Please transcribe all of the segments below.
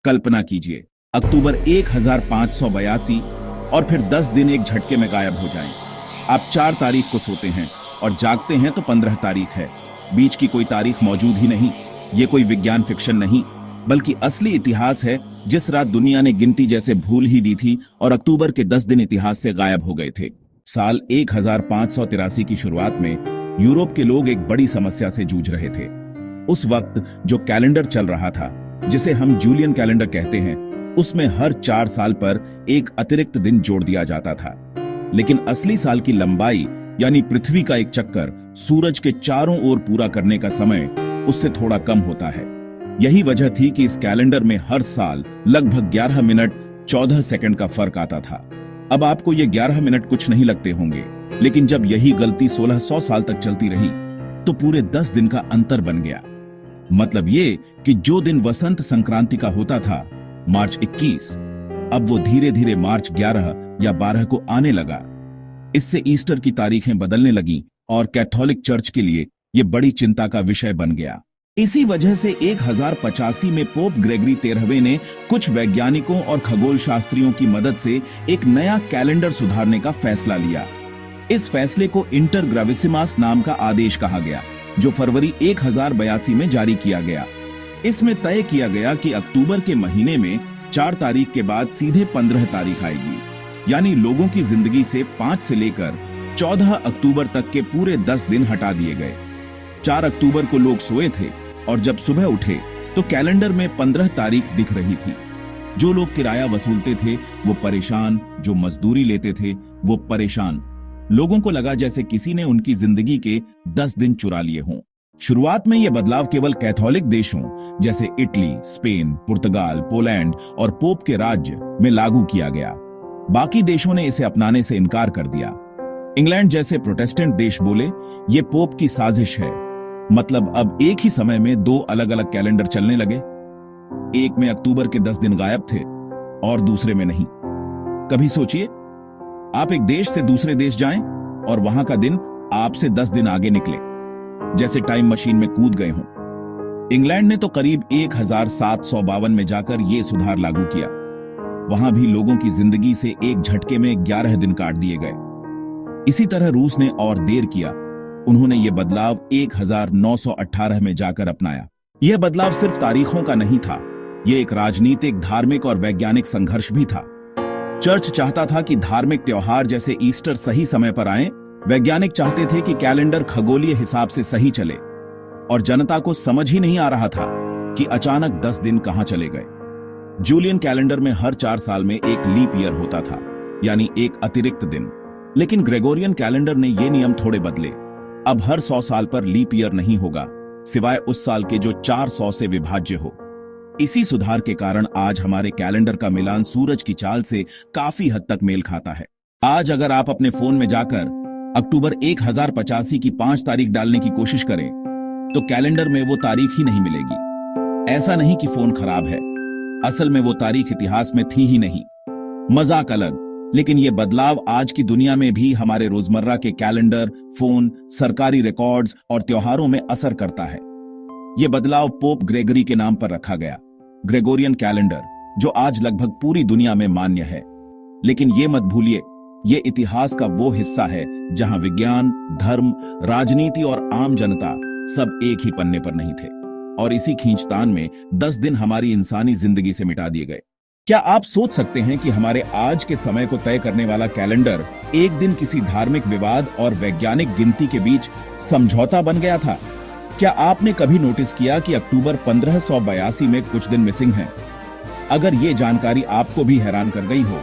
कल्पना कीजिए, अक्टूबर 1582 और फिर 10 दिन एक झटके में गायब हो जाएं। आप 4 तारीख को सोते हैं और जागते हैं तो 15 तारीख है। बीच की कोई तारीख मौजूद ही नहीं। ये कोई विज्ञान फिक्शन नहीं, बल्कि असली इतिहास है। जिस रात दुनिया ने गिनती जैसे भूल ही दी थी और अक्टूबर के 10 दिन इतिहास से गायब हो गए थे। साल 1583 की शुरुआत में यूरोप के लोग एक बड़ी समस्या से जूझ रहे थे। उस वक्त जो कैलेंडर चल रहा था, जिसे हम जूलियन कैलेंडर कहते हैं, उसमें हर 4 साल पर एक अतिरिक्त दिन जोड़ दिया जाता था। लेकिन असली साल की लंबाई यानी पृथ्वी का एक चक्कर सूरज के चारों ओर पूरा करने का समय उससे थोड़ा कम होता है। यही वजह थी कि इस कैलेंडर में हर साल लगभग 11 मिनट 14 सेकंड का फर्क आता था। अब आपको ये 11 मिनट कुछ नहीं लगते होंगे, लेकिन जब यही गलती 1600 साल तक चलती रही तो पूरे 10 दिन का अंतर बन गया। मतलब ये कि जो दिन वसंत संक्रांति का होता था, मार्च 21, अब वो धीरे धीरे मार्च 11 या 12 को आने लगा। इससे ईस्टर की तारीखें बदलने लगी और कैथोलिक चर्च के लिए ये बड़ी चिंता का विषय बन गया। इसी वजह से 1085 में पोप ग्रेगरी 13वें ने कुछ वैज्ञानिकों और खगोल शास्त्रियों की मदद से एक नया कैलेंडर सुधारने का फैसला लिया। इस फैसले को इंटर ग्रेविसिमास नाम का आदेश कहा गया, जो फरवरी 1082 में जारी किया गया। इसमें तय किया गया कि अक्टूबर के महीने में 4 तारीख के बाद सीधे 15 तारीख आएगी, यानी लोगों की जिंदगी से 5 से लेकर 14 अक्टूबर तक के पूरे 10 दिन हटा दिए गए। 4 अक्टूबर को लोग सोए थे और जब सुबह उठे तो कैलेंडर में 15 तारीख दिख रही थी। जो लोग किराया वसूलते थे वो परेशान, जो मजदूरी लेते थे वो परेशान। लोगों को लगा जैसे किसी ने उनकी जिंदगी के 10 दिन चुरा लिए हों। शुरुआत में यह बदलाव केवल कैथोलिक देशों जैसे इटली, स्पेन, पुर्तगाल, पोलैंड और पोप के राज्य में लागू किया गया। बाकी देशों ने इसे अपनाने से इनकार कर दिया। इंग्लैंड जैसे प्रोटेस्टेंट देश बोले ये पोप की साजिश है। मतलब अब एक ही समय में 2 अलग अलग कैलेंडर चलने लगे। एक में अक्टूबर के 10 दिन गायब थे और दूसरे में नहीं। कभी सोचिए, आप एक देश से दूसरे देश जाएं और वहां का दिन आपसे 10 दिन आगे निकले, जैसे टाइम मशीन में कूद गए हों। इंग्लैंड ने तो करीब 1752 में जाकर यह सुधार लागू किया। वहां भी लोगों की जिंदगी से एक झटके में 11 दिन काट दिए गए। इसी तरह रूस ने और देर किया। उन्होंने यह बदलाव 1918 में जाकर अपनाया। यह बदलाव सिर्फ तारीखों का नहीं था, यह एक राजनीतिक, धार्मिक और वैज्ञानिक संघर्ष भी था। चर्च चाहता था कि धार्मिक त्योहार जैसे ईस्टर सही समय पर आएं। वैज्ञानिक चाहते थे कि कैलेंडर खगोलीय हिसाब से सही चले, और जनता को समझ ही नहीं आ रहा था कि अचानक 10 दिन कहां चले गए। जूलियन कैलेंडर में हर 4 साल में एक लीप ईयर होता था, यानी एक अतिरिक्त दिन। लेकिन ग्रेगोरियन कैलेंडर ने ये नियम थोड़े बदले। अब हर 100 साल पर लीप ईयर नहीं होगा, सिवाय उस साल के जो 400 से विभाज्य हो। इसी सुधार के कारण आज हमारे कैलेंडर का मिलान सूरज की चाल से काफी हद तक मेल खाता है। आज अगर आप अपने फोन में जाकर अक्टूबर 1085 की 5 तारीख डालने की कोशिश करें तो कैलेंडर में वो तारीख ही नहीं मिलेगी। ऐसा नहीं कि फोन खराब है, असल में वो तारीख इतिहास में थी ही नहीं। मजाक अलग, लेकिन ये बदलाव आज की दुनिया में भी हमारे रोजमर्रा के कैलेंडर, फोन, सरकारी रिकॉर्ड्स और त्योहारों में असर करता है। ये बदलाव पोप ग्रेगरी के नाम पर रखा गया, ग्रेगोरियन कैलेंडर, जो आज लगभग पूरी दुनिया में मान्य है। लेकिन ये मत भूलिए, ये इतिहास का वो हिस्सा है जहां विज्ञान, धर्म, राजनीति और आम जनता सब एक ही पन्ने पर नहीं थे, और इसी खींचतान में 10 दिन हमारी इंसानी जिंदगी से मिटा दिए गए। क्या आप सोच सकते हैं कि हमारे आज के समय को तय करने वाला कैलेंडर एक दिन किसी धार्मिक विवाद और वैज्ञानिक गिनती के बीच समझौता बन गया था? क्या आपने कभी नोटिस किया कि अक्टूबर 1582 में कुछ दिन मिसिंग हैं? अगर ये जानकारी आपको भी हैरान कर गई हो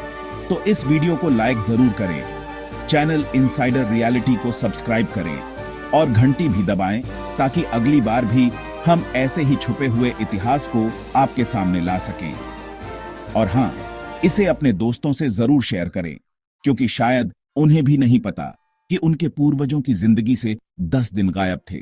तो इस वीडियो को लाइक जरूर करें, चैनल इनसाइडर रियलिटी को सब्सक्राइब करें और घंटी भी दबाएं, ताकि अगली बार भी हम ऐसे ही छुपे हुए इतिहास को आपके सामने ला सकें। और हां, इसे अपने दोस्तों से जरूर शेयर करें, क्योंकि शायद उन्हें भी नहीं पता कि उनके पूर्वजों की जिंदगी से 10 दिन गायब थे।